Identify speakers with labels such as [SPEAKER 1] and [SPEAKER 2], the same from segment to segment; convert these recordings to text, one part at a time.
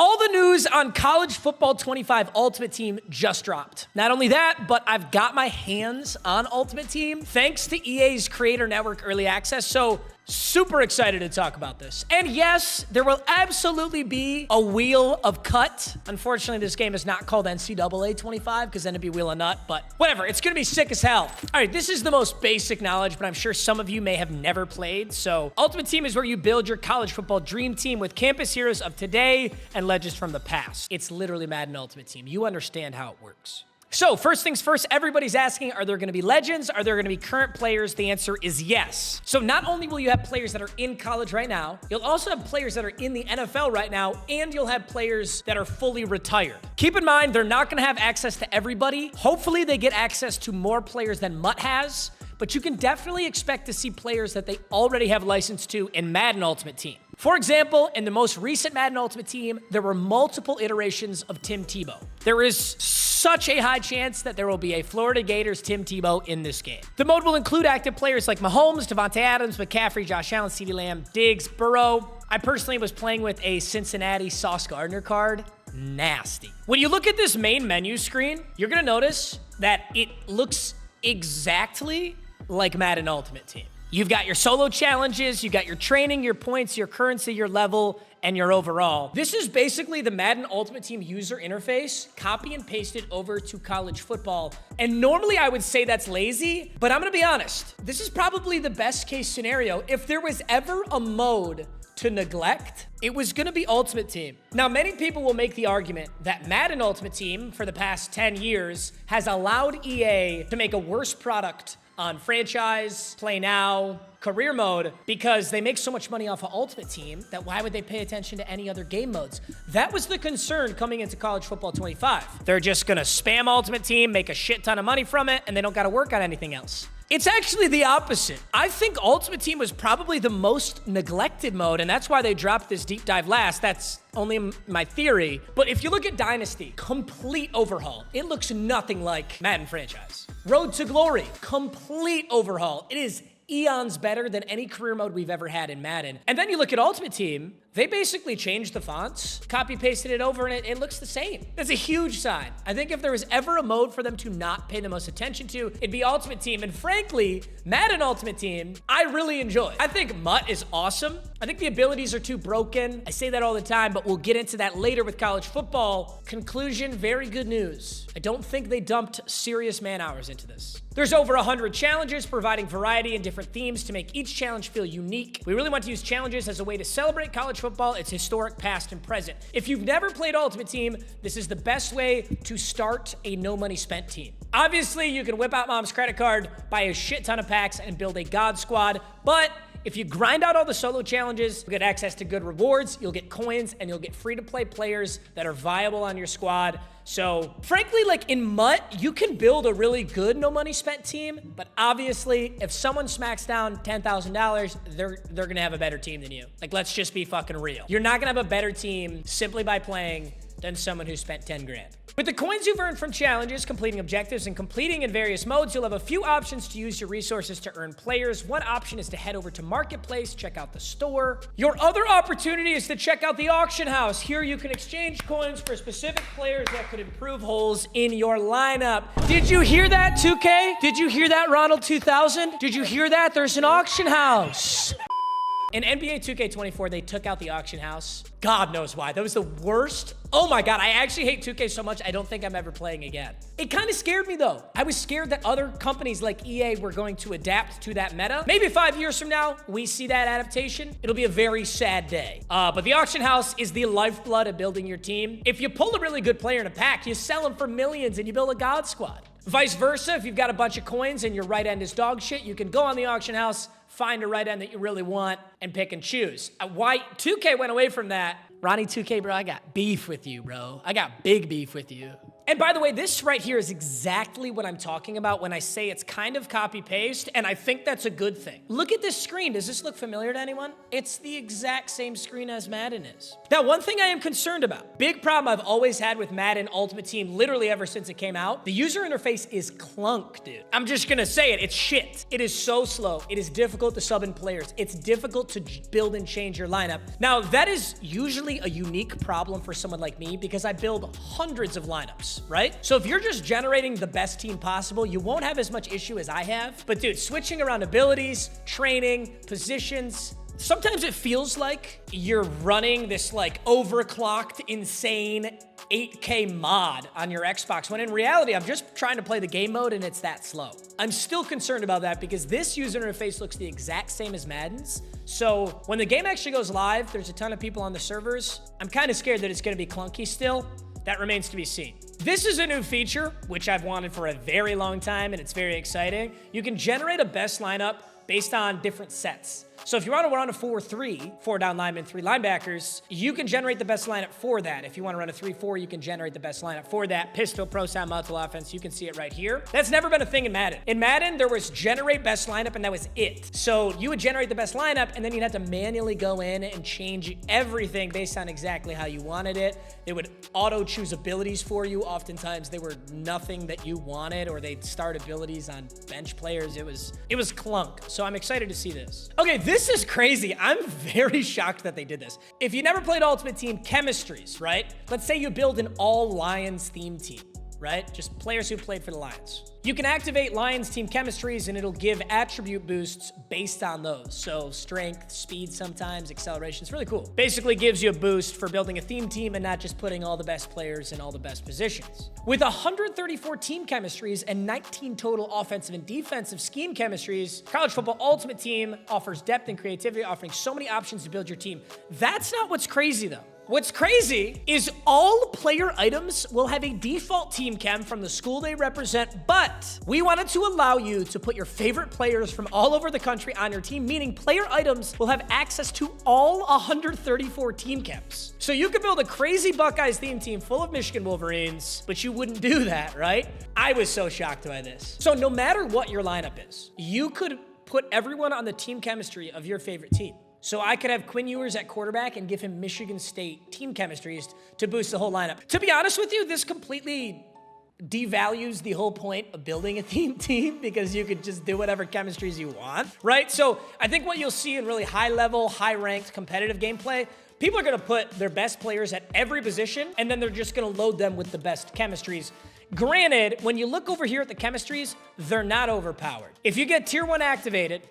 [SPEAKER 1] All the news on College Football 25 Ultimate Team just dropped. Not only that, but I've got my hands on Ultimate Team thanks to EA's Creator Network Early Access, so super excited to talk about this. And yes, there will absolutely be a wheel of cut. Unfortunately, this game is not called NCAA 25 because then it'd be wheel of nut, but whatever, it's gonna be sick as hell. All right, this is the most basic knowledge, but I'm sure some of you may have never played. So Ultimate Team is where you build your college football dream team with campus heroes of today and legends from the past. It's literally Madden Ultimate Team. You understand how it works. So first things first, everybody's asking, are there gonna be legends? Are there gonna be current players? The answer is yes. So not only will you have players that are in college right now, you'll also have players that are in the NFL right now, and you'll have players that are fully retired. Keep in mind, they're not gonna have access to everybody. Hopefully they get access to more players than Mutt has, but you can definitely expect to see players that they already have license to in Madden Ultimate Team. For example, in the most recent Madden Ultimate Team, there were multiple iterations of Tim Tebow. There is such a high chance that there will be a Florida Gators Tim Tebow in this game. The mode will include active players like Mahomes, Devontae Adams, McCaffrey, Josh Allen, CeeDee Lamb, Diggs, Burrow. I personally was playing with a Cincinnati Sauce Gardner card. Nasty. When you look at this main menu screen, you're gonna notice that it looks exactly like Madden Ultimate Team. You've got your solo challenges, you've got your training, your points, your currency, your level, and your overall. This is basically the Madden Ultimate Team user interface, copy and pasted over to college football. And normally I would say that's lazy, but I'm gonna be honest. This is probably the best case scenario. If there was ever a mode to neglect, it was gonna be Ultimate Team. Now, many people will make the argument that Madden Ultimate Team for the past 10 years has allowed EA to make a worse product on franchise, play now, career mode, because they make so much money off of Ultimate Team that why would they pay attention to any other game modes? That was the concern coming into College Football 25. They're just gonna spam Ultimate Team, make a shit ton of money from it, and they don't gotta work on anything else. It's actually the opposite. I think Ultimate Team was probably the most neglected mode, and that's why they dropped this deep dive last. That's only my theory. But if you look at Dynasty, complete overhaul. It looks nothing like Madden franchise. Road to Glory, complete overhaul. It is eons better than any career mode we've ever had in Madden. And then you look at Ultimate Team, they basically changed the fonts, copy pasted it over, and it looks the same. That's a huge sign. I think if there was ever a mode for them to not pay the most attention to, it'd be Ultimate Team. And frankly, Madden Ultimate Team, I really enjoy. I think Mutt is awesome. I think the abilities are too broken. I say that all the time, but we'll get into that later with college football. Conclusion, very good news. I don't think they dumped serious man hours into this. There's over 100 challenges, providing variety and different themes to make each challenge feel unique. We really want to use challenges as a way to celebrate college football, its historic past and present. If you've never played Ultimate Team, this is the best way to start a no money spent team. Obviously, you can whip out mom's credit card, buy a shit ton of packs, and build a God squad, but if you grind out all the solo challenges, you'll get access to good rewards, you'll get coins, and you'll get free-to-play players that are viable on your squad. So, frankly, like in Mutt, you can build a really good no-money spent team, but obviously, if someone smacks down $10,000, they're gonna have a better team than you. Like, let's just be fucking real. You're not gonna have a better team simply by playing than someone who spent 10 grand. With the coins you've earned from challenges, completing objectives, and completing in various modes, you'll have a few options to use your resources to earn players. One option is to head over to Marketplace, check out the store. Your other opportunity is to check out the auction house. Here you can exchange coins for specific players that could improve holes in your lineup. Did you hear that, 2K? Did you hear that, Ronald 2000? Did you hear that? There's an auction house. In NBA 2K24, they took out the auction house. God knows why. That was the worst. Oh my God, I actually hate 2K so much, I don't think I'm ever playing again. It kind of scared me though. I was scared that other companies like EA were going to adapt to that meta. Maybe 5 years from now, we see that adaptation. It'll be a very sad day. But the auction house is the lifeblood of building your team. If you pull a really good player in a pack, you sell them for millions and you build a God squad. Vice versa, if you've got a bunch of coins and your right end is dog shit, you can go on the auction house, find a right end that you really want, and pick and choose. Why 2K went away from that? Ronnie 2K, bro, I got beef with you, bro. I got big beef with you. And by the way, this right here is exactly what I'm talking about when I say it's kind of copy-paste, and I think that's a good thing. Look at this screen. Does this look familiar to anyone? It's the exact same screen as Madden is. Now, one thing I am concerned about, big problem I've always had with Madden Ultimate Team literally ever since it came out, the user interface is clunk, dude. I'm just gonna say it, it's shit. It is so slow. It is difficult to sub in players. It's difficult to build and change your lineup. Now, that is usually a unique problem for someone like me because I build hundreds of lineups, right? So if you're just generating the best team possible, you won't have as much issue as I have. But dude, switching around abilities, training, positions, sometimes it feels like you're running this like overclocked, insane 8K mod on your Xbox, when in reality, I'm just trying to play the game mode and it's that slow. I'm still concerned about that because this user interface looks the exact same as Madden's. So when the game actually goes live, there's a ton of people on the servers. I'm kind of scared that it's gonna be clunky still. That remains to be seen. This is a new feature, which I've wanted for a very long time, and it's very exciting. You can generate a best lineup based on different sets. So if you want to run a 4-3, 4 down linemen, 3 linebackers, you can generate the best lineup for that. If you want to run a 3-4, you can generate the best lineup for that. Pistol, pro sound, multiple offense, you can see it right here. That's never been a thing in Madden. In Madden, there was generate best lineup, and that was it. So you would generate the best lineup, and then you'd have to manually go in and change everything based on exactly how you wanted it. They would auto-choose abilities for you. Oftentimes, they were nothing that you wanted, or they'd start abilities on bench players. It was clunk. So I'm excited to see this. Okay, this is crazy. I'm very shocked that they did this. If you never played Ultimate Team, Chemistries, right? Let's say you build an all Lions theme team, right? Just players who played for the Lions. You can activate Lions team chemistries and it'll give attribute boosts based on those. So strength, speed sometimes, acceleration. It's really cool. Basically gives you a boost for building a theme team and not just putting all the best players in all the best positions. With 134 team chemistries and 19 total offensive and defensive scheme chemistries, College Football Ultimate Team offers depth and creativity, offering so many options to build your team. That's not what's crazy though. What's crazy is all player items will have a default team chem from the school they represent, but we wanted to allow you to put your favorite players from all over the country on your team, meaning player items will have access to all 134 team chems. So you could build a crazy Buckeyes theme team full of Michigan Wolverines, but you wouldn't do that, right? I was so shocked by this. So no matter what your lineup is, you could put everyone on the team chemistry of your favorite team. So I could have Quinn Ewers at quarterback and give him Michigan State team chemistries to boost the whole lineup. To be honest with you, this completely devalues the whole point of building a theme team because you could just do whatever chemistries you want, right? So I think what you'll see in really high-level, high-ranked competitive gameplay, people are gonna put their best players at every position, and then they're just gonna load them with the best chemistries. Granted, when you look over here at the chemistries, they're not overpowered. If you get tier 1 activated,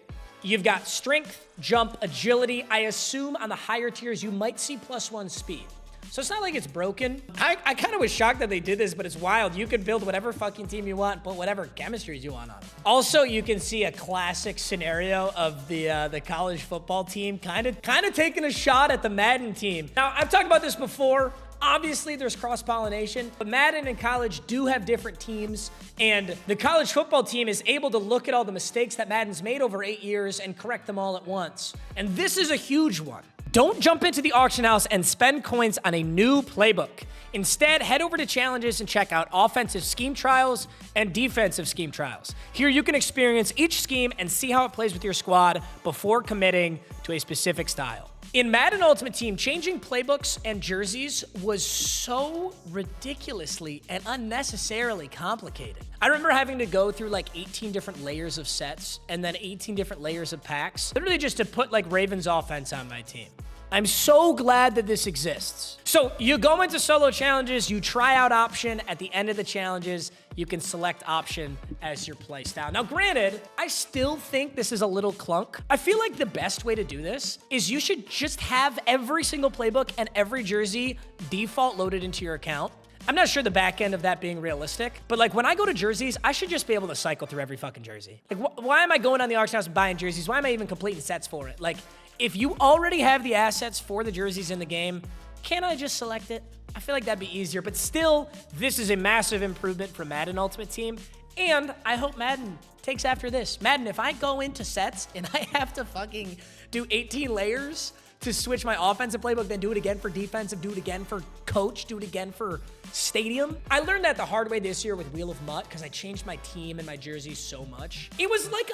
[SPEAKER 1] you've got strength, jump, agility. I assume on the higher tiers, you might see +1 speed. So it's not like it's broken. I kind of was shocked that they did this, but it's wild. You can build whatever fucking team you want, put whatever chemistries you want on it. Also, you can see a classic scenario of the college football team kind of taking a shot at the Madden team. Now, I've talked about this before. Obviously, there's cross-pollination, but Madden and college do have different teams, and the college football team is able to look at all the mistakes that Madden's made over 8 years and correct them all at once. And this is a huge one. Don't jump into the auction house and spend coins on a new playbook. Instead, head over to Challenges and check out offensive scheme trials and defensive scheme trials. Here you can experience each scheme and see how it plays with your squad before committing to a specific style. In Madden Ultimate Team, changing playbooks and jerseys was so ridiculously and unnecessarily complicated. I remember having to go through like 18 different layers of sets and then 18 different layers of packs, literally just to put like Ravens offense on my team. I'm so glad that this exists. So you go into solo challenges, you try out option. At the end of the challenges, you can select option as your play style. Now, granted, I still think this is a little clunk. I feel like the best way to do this is you should just have every single playbook and every jersey default loaded into your account. I'm not sure the back end of that being realistic, but like when I go to jerseys, I should just be able to cycle through every fucking jersey. Like why am I going on the auction house and buying jerseys? Why am I even completing sets for it? Like, if you already have the assets for the jerseys in the game, can't I just select it? I feel like that'd be easier, but still, this is a massive improvement for Madden Ultimate Team, and I hope Madden takes after this. Madden, if I go into sets and I have to fucking do 18 layers to switch my offensive playbook, then do it again for defensive, do it again for coach, do it again for stadium. I learned that the hard way this year with Wheel of Mutt because I changed my team and my jerseys so much. It was like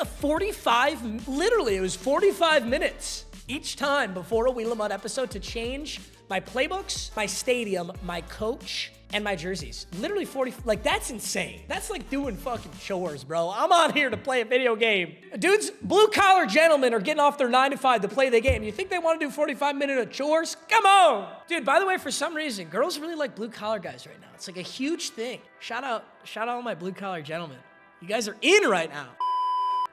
[SPEAKER 1] literally it was 45 minutes each time before a Wheel of Mutt episode to change my playbooks, my stadium, my coach, and my jerseys. Literally 40, like that's insane. That's like doing fucking chores, bro. I'm on here to play a video game. Dudes, blue collar gentlemen are getting off their 9 to 5 to play the game. You think they want to do 45-minute of chores? Come on. Dude, by the way, for some reason, girls really like blue collar guys right now. It's like a huge thing. Shout out all my blue collar gentlemen. You guys are in right now.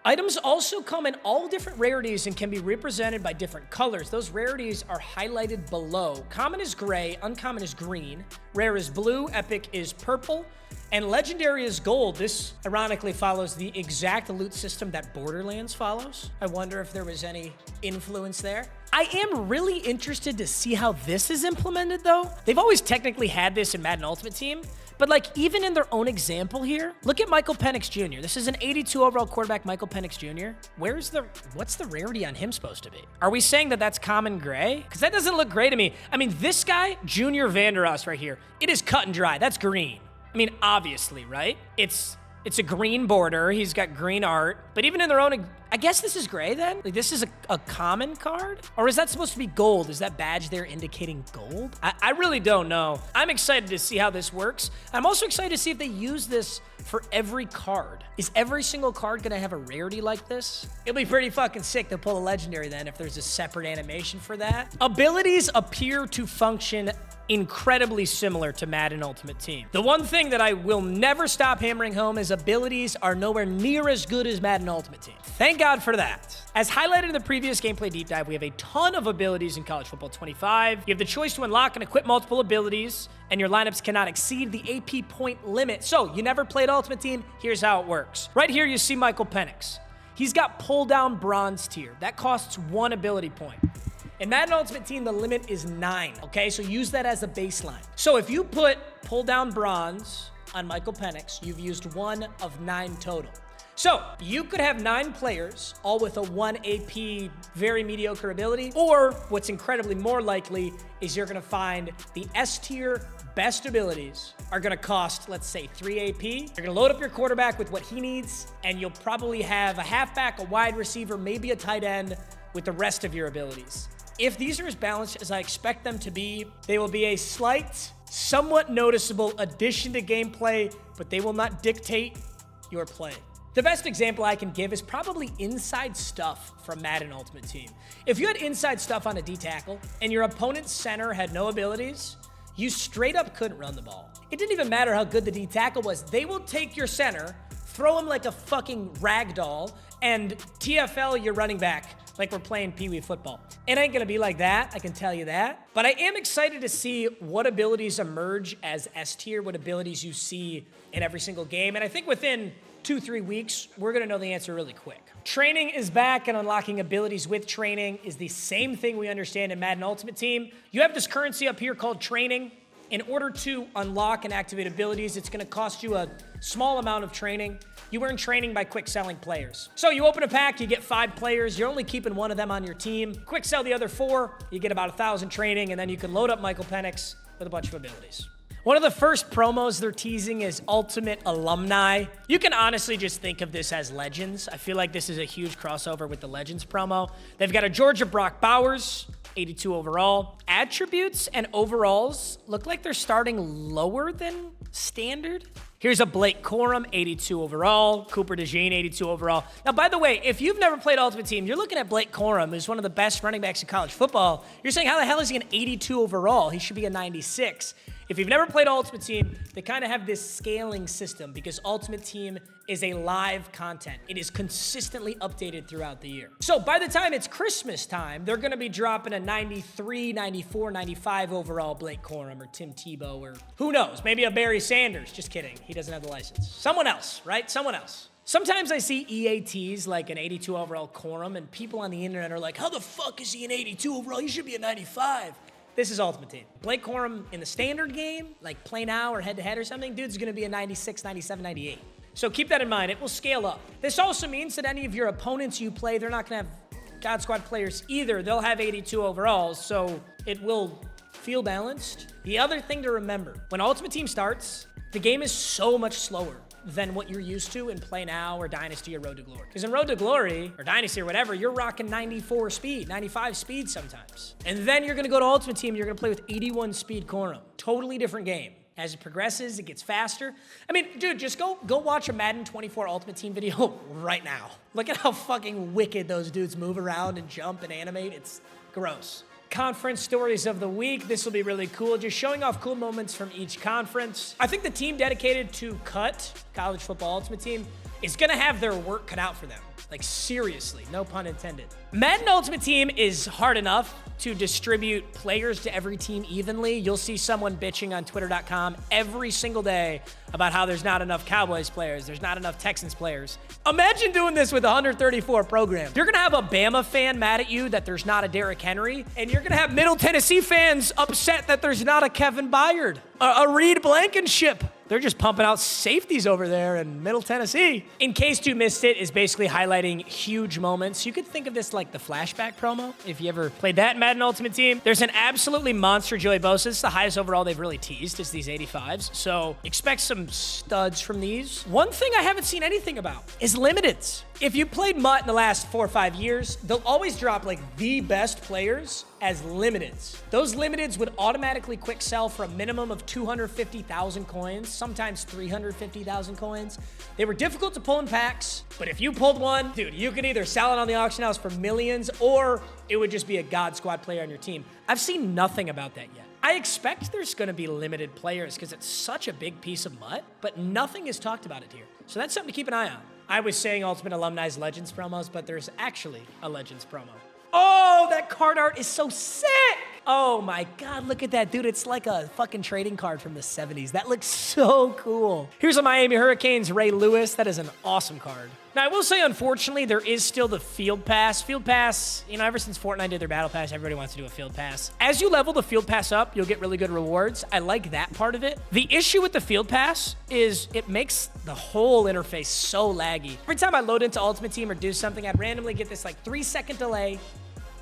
[SPEAKER 1] Items also come in all different rarities and can be represented by different colors. Those rarities are highlighted below. Common is gray, uncommon is green, rare is blue, epic is purple, and legendary is gold. This ironically follows the exact loot system that Borderlands follows. I wonder if there was any influence there. I am really interested to see how this is implemented though. They've always technically had this in Madden Ultimate Team, but like even in their own example here, look at Michael Penix Jr. This is an 82 overall quarterback, Michael Penix Jr. What's the rarity on him supposed to be? Are we saying that that's common gray? Because that doesn't look gray to me. I mean, this guy, Junior Vanderas right here, it is cut and dry. That's green. I mean, obviously, right? It's a green border. He's got green art. But even in their own, I guess this is gray then? Like this is a common card? Or is that supposed to be gold? Is that badge there indicating gold? I really don't know. I'm excited to see how this works. I'm also excited to see if they use this for every card. Is every single card gonna have a rarity like this? It'll be pretty fucking sick to pull a legendary then if there's a separate animation for that. Abilities appear to function incredibly similar to Madden Ultimate Team. The one thing that I will never stop hammering home is abilities are nowhere near as good as Madden Ultimate Team. Thank God for that. As highlighted in the previous gameplay deep dive, we have a ton of abilities in College Football 25. You have the choice to unlock and equip multiple abilities, and your lineups cannot exceed the AP point limit. So, you never played Ultimate Team? Here's how it works. Right here, you see Michael Penix. He's got pull down bronze tier. That costs 1 ability point. In Madden Ultimate Team, the limit is 9, okay? So use that as a baseline. So if you put pull down bronze on Michael Penix, you've used 1 of 9 total. So you could have 9 players, all with a 1 AP, very mediocre ability, or what's incredibly more likely is you're gonna find the S tier best abilities are gonna cost, let's say, 3 AP. You're gonna load up your quarterback with what he needs, and you'll probably have a halfback, a wide receiver, maybe a tight end with the rest of your abilities. If these are as balanced as I expect them to be, they will be a slight, somewhat noticeable addition to gameplay, but they will not dictate your play. The best example I can give is probably inside stuff from Madden Ultimate Team. If you had inside stuff on a D-tackle and your opponent's center had no abilities, you straight up couldn't run the ball. It didn't even matter how good the D-tackle was. They will take your center, throw him like a fucking rag doll, and TFL your running back like we're playing Pee Wee football. It ain't gonna be like that, I can tell you that. But I am excited to see what abilities emerge as S tier, what abilities you see in every single game. And I think within 2-3 weeks, we're gonna know the answer really quick. Training is back, and unlocking abilities with training is the same thing we understand in Madden Ultimate Team. You have this currency up here called training. In order to unlock and activate abilities, it's gonna cost you a small amount of training. You earn training by quick selling players. So you open a pack, you get 5 players, you're only keeping 1 of them on your team. Quick sell the other 4, you get about 1,000 training, and then you can load up Michael Penix with a bunch of abilities. One of the first promos they're teasing is Ultimate Alumni. You can honestly just think of this as Legends. I feel like this is a huge crossover with the Legends promo. They've got a Georgia Brock Bowers, 82 overall. Attributes and overalls look like they're starting lower than standard. Here's a Blake Corum, 82 overall. Cooper DeJean, 82 overall. Now, by the way, if you've never played Ultimate Team, you're looking at Blake Corum, who's one of the best running backs in college football. You're saying, how the hell is he an 82 overall? He should be a 96. If you've never played Ultimate Team, they kind of have this scaling system because Ultimate Team is a live content. It is consistently updated throughout the year. So by the time it's Christmas time, they're going to be dropping a 93, 94, 95 overall Blake Corum or Tim Tebow or who knows, maybe a Barry Sanders. Just kidding. He doesn't have the license. Someone else, right? Someone else. Sometimes I see EATs like an 82 overall Corum, and people on the internet are like, how the fuck is he an 82 overall? He should be a 95. This is Ultimate Team. Blake Corum in the standard game, like play now or head-to-head or something, dude's gonna be a 96, 97, 98. So keep that in mind, it will scale up. This also means that any of your opponents you play, they're not gonna have God Squad players either. They'll have 82 overall, so it will feel balanced. The other thing to remember, when Ultimate Team starts, the game is so much slower than what you're used to in Play Now or Dynasty or Road to Glory. Because in Road to Glory or Dynasty or whatever, you're rocking 94 speed, 95 speed sometimes. And then you're gonna go to Ultimate Team and you're gonna play with 81 speed Quorum. Totally different game. As it progresses, it gets faster. I mean, dude, just go watch a Madden 24 Ultimate Team video right now. Look at how fucking wicked those dudes move around and jump and animate. It's gross. Conference stories of the week. This will be really cool. Just showing off cool moments from each conference. I think the team dedicated to cut College Football Ultimate Team is gonna have their work cut out for them. Like seriously, no pun intended. Madden Ultimate Team is hard enough to distribute players to every team evenly. You'll see someone bitching on twitter.com every single day about how there's not enough Cowboys players, there's not enough Texans players. Imagine doing this with 134 programs. You're gonna have a Bama fan mad at you that there's not a Derrick Henry, and you're gonna have Middle Tennessee fans upset that there's not a Kevin Byard, a Reed Blankenship. They're just pumping out safeties over there in Middle Tennessee. In case you missed it, is basically highlighting huge moments. You could think of this like the flashback promo, if you ever played that in Madden Ultimate Team. There's an absolutely monster Joey Bosa. It's the highest overall they've really teased is these 85s. So expect some studs from these. One thing I haven't seen anything about is limiteds. If you played MUT in the last 4 or 5 years, they'll always drop like the best players as limiteds. Those limiteds would automatically quick sell for a minimum of 250,000 coins, sometimes 350,000 coins. They were difficult to pull in packs, but if you pulled one, dude, you could either sell it on the auction house for millions or it would just be a God Squad player on your team. I've seen nothing about that yet. I expect there's gonna be limited players because it's such a big piece of MUT, but nothing is talked about it here. So that's something to keep an eye on. I was saying Ultimate Alumni's Legends promos, but there's actually a Legends promo. Oh, that card art is so sick! Oh my God, look at that, dude. It's like a fucking trading card from the 70s. That looks so cool. Here's a Miami Hurricanes Ray Lewis. That is an awesome card. Now, I will say, unfortunately, there is still the Field Pass. Field Pass, you know, ever since Fortnite did their Battle Pass, everybody wants to do a Field Pass. As you level the Field Pass up, you'll get really good rewards. I like that part of it. The issue with the Field Pass is it makes the whole interface so laggy. Every time I load into Ultimate Team or do something, I'd randomly get this like 3-second delay,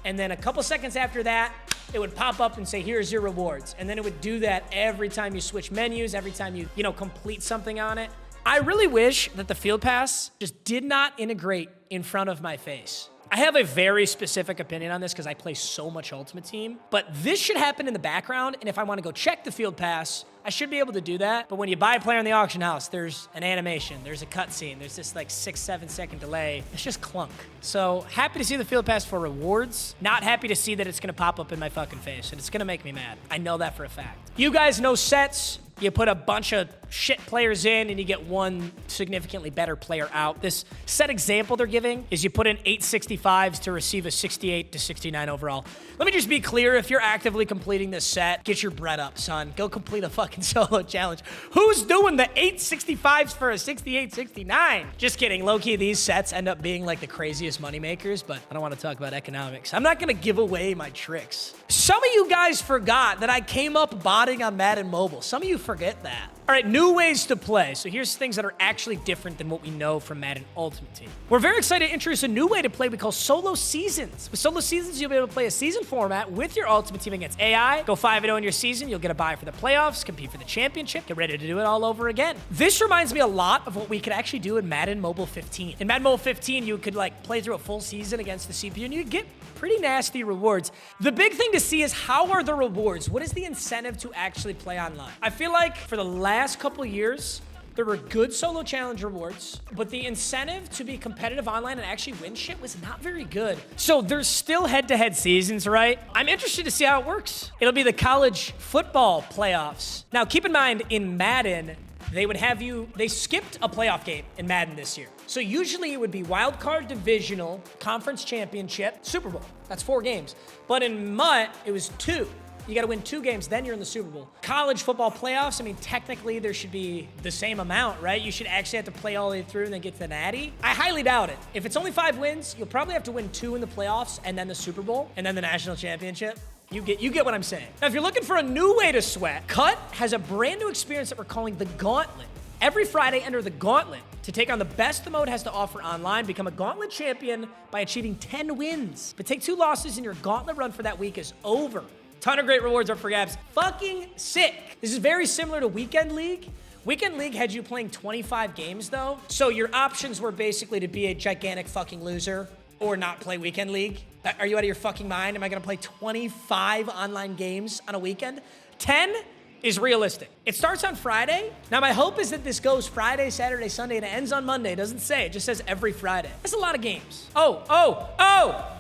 [SPEAKER 1] and then a couple seconds after that, it would pop up and say, here's your rewards. And then it would do that every time you switch menus, every time you complete something on it. I really wish that the Field Pass just did not integrate in front of my face. I have a very specific opinion on this because I play so much Ultimate Team, but this should happen in the background, and if I want to go check the Field Pass, I should be able to do that. But when you buy a player in the auction house, there's an animation, there's a cutscene, there's this like 6-7 second delay. It's just clunk. So happy to see the Field Pass for rewards. Not happy to see that it's gonna pop up in my fucking face, and it's gonna make me mad. I know that for a fact. You guys know sets. You put a bunch of shit players in and you get one significantly better player out. This set example they're giving is you put in 865s to receive a 68 to 69 overall. Let me just be clear, if you're actively completing this set, get your bread up, son. Go complete a fucking solo challenge. Who's doing the 865s for a 68-69? Just kidding, low-key, these sets end up being like the craziest moneymakers, but I don't want to talk about economics. I'm not gonna give away my tricks. Some of you guys forgot that I came up botting on Madden Mobile. Some of you forget that. All right, new ways to play. So here's things that are actually different than what we know from Madden Ultimate Team. We're very excited to introduce a new way to play we call solo seasons. With solo seasons, you'll be able to play a season format with your Ultimate Team against AI. Go 5-0 in your season, you'll get a bye for the playoffs, compete for the championship, get ready to do it all over again. This reminds me a lot of what we could actually do in Madden Mobile 15. In Madden Mobile 15, you could like play through a full season against the CPU and you'd get pretty nasty rewards. The big thing to see is how are the rewards? What is the incentive to actually play online? I feel like for the last couple of years, there were good solo challenge rewards, but the incentive to be competitive online and actually win shit was not very good. So there's still head-to-head seasons, right? I'm interested to see how it works. It'll be the college football playoffs. Now, keep in mind, in Madden, they skipped a playoff game in Madden this year. So usually it would be wild card, divisional, conference championship, Super Bowl. That's 4 games. But in MUT, it was 2. You got to win 2 games, then you're in the Super Bowl. College football playoffs, I mean, technically there should be the same amount, right? You should actually have to play all the way through and then get to the Natty. I highly doubt it. If it's only 5 wins, you'll probably have to win 2 in the playoffs and then the Super Bowl and then the national championship. You get what I'm saying. Now, if you're looking for a new way to sweat, Cut has a brand new experience that we're calling the Gauntlet. Every Friday, enter the Gauntlet To take on the best the mode has to offer online, become a Gauntlet champion by achieving 10 wins. But take 2 losses and your Gauntlet run for that week is over. Ton of great rewards are for grabs. Fucking sick. This is very similar to Weekend League. Weekend League had you playing 25 games though. So your options were basically to be a gigantic fucking loser or not play Weekend League. Are you out of your fucking mind? Am I gonna play 25 online games on a weekend? 10 is realistic. It starts on Friday. Now my hope is that this goes Friday, Saturday, Sunday, and it ends on Monday. It doesn't say, it just says every Friday. That's a lot of games. Oh!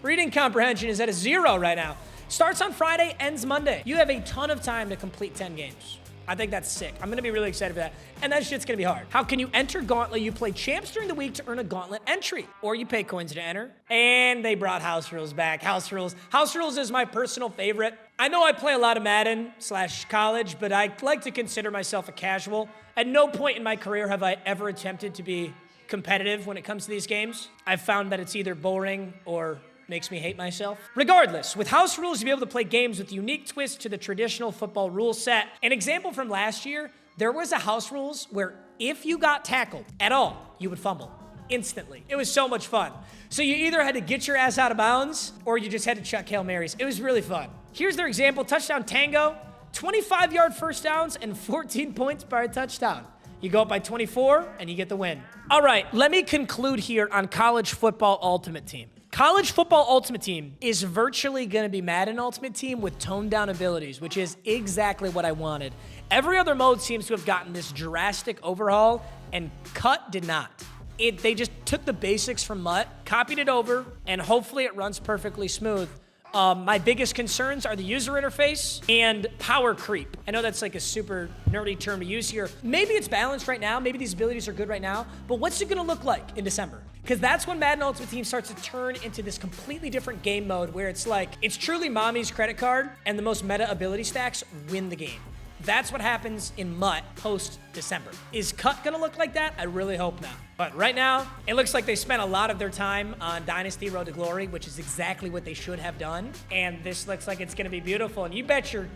[SPEAKER 1] Reading comprehension is at a 0 right now. Starts on Friday, ends Monday. You have a ton of time to complete 10 games. I think that's sick. I'm gonna be really excited for that. And that shit's gonna be hard. How can you enter Gauntlet? You play champs during the week to earn a Gauntlet entry, or you pay coins to enter. And they brought house rules back. House rules. House rules is my personal favorite. I know I play a lot of Madden/college, but I like to consider myself a casual. At no point in my career have I ever attempted to be competitive when it comes to these games. I've found that it's either boring or makes me hate myself. Regardless, with house rules, you'll be able to play games with unique twists to the traditional football rule set. An example from last year, there was a house rules where if you got tackled at all, you would fumble instantly. It was so much fun. So you either had to get your ass out of bounds or you just had to chuck Hail Marys. It was really fun. Here's their example, touchdown tango, 25-yard first downs and 14 points by a touchdown. You go up by 24 and you get the win. All right, let me conclude here on College Football Ultimate Team. College Football Ultimate Team is virtually going to be Madden Ultimate Team with toned down abilities, which is exactly what I wanted. Every other mode seems to have gotten this drastic overhaul, and Cut did not. They just took the basics from Mutt, copied it over, and hopefully it runs perfectly smooth. My biggest concerns are the user interface and power creep. I know that's like a super nerdy term to use here. Maybe it's balanced right now. Maybe these abilities are good right now. But what's it gonna look like in December? Because that's when Madden Ultimate Team starts to turn into this completely different game mode where it's like, it's truly mommy's credit card and the most meta ability stacks win the game. That's what happens in Mutt post-December. Is Cut gonna look like that? I really hope not. But right now, it looks like they spent a lot of their time on Dynasty Road to Glory, which is exactly what they should have done. And this looks like it's gonna be beautiful. And you bet your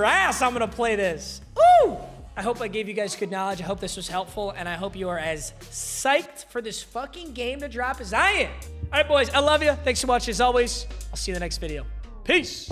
[SPEAKER 1] ass I'm gonna play this. Ooh! I hope I gave you guys good knowledge. I hope this was helpful. And I hope you are as psyched for this fucking game to drop as I am. All right, boys, I love you. Thanks so much as always. I'll see you in the next video. Peace.